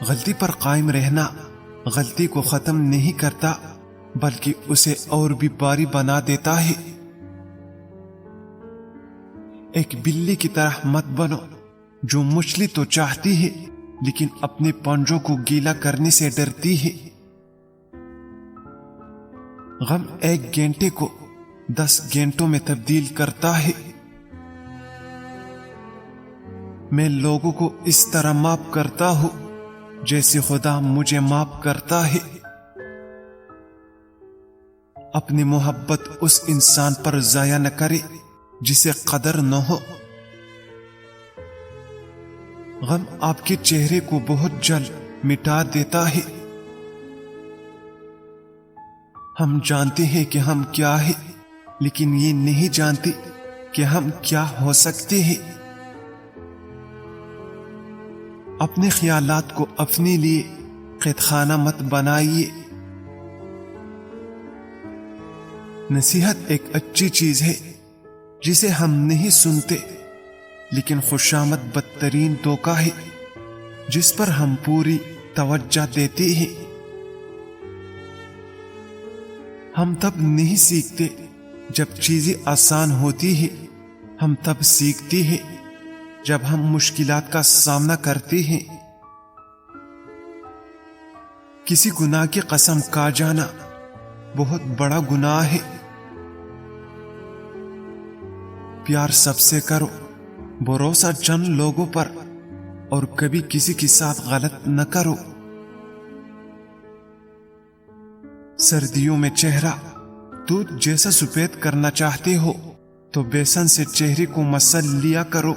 غلطی پر قائم رہنا غلطی کو ختم نہیں کرتا بلکہ اسے اور بھی باری بنا دیتا ہے۔ ایک بلی کی طرح مت بنو جو مچھلی تو چاہتی ہے لیکن اپنے پنجوں کو گیلا کرنے سے ڈرتی ہے۔ غم ایک گھنٹے کو 10 گھنٹوں میں تبدیل کرتا ہے۔ میں لوگوں کو اس طرح معاف کرتا ہوں جیسے خدا مجھے معاف کرتا ہے۔ اپنی محبت اس انسان پر ضائع نہ کرے جسے قدر نہ ہو۔ غم آپ کے چہرے کو بہت جلد مٹا دیتا ہے۔ ہم جانتے ہیں کہ ہم کیا ہیں لیکن یہ نہیں جانتے کہ ہم کیا ہو سکتے ہیں۔ اپنے خیالات کو اپنے لیے قید خانہ مت بنائیے۔ نصیحت ایک اچھی چیز ہے جسے ہم نہیں سنتے، لیکن خوشامد بدترین دھوکہ ہے جس پر ہم پوری توجہ دیتے ہیں۔ ہم تب نہیں سیکھتے جب چیزیں آسان ہوتی ہیں، ہم تب سیکھتے ہیں جب ہم مشکلات کا سامنا کرتے ہیں۔ کسی گناہ کی قسم کھا جانا بہت بڑا گناہ ہے۔ پیار سب سے کرو، بھروسہ چند لوگوں پر اور کبھی کسی کے ساتھ غلط نہ کرو۔ سردیوں میں چہرہ دودھ جیسا سفید کرنا چاہتے ہو تو بیسن سے چہرے کو مسل لیا کرو۔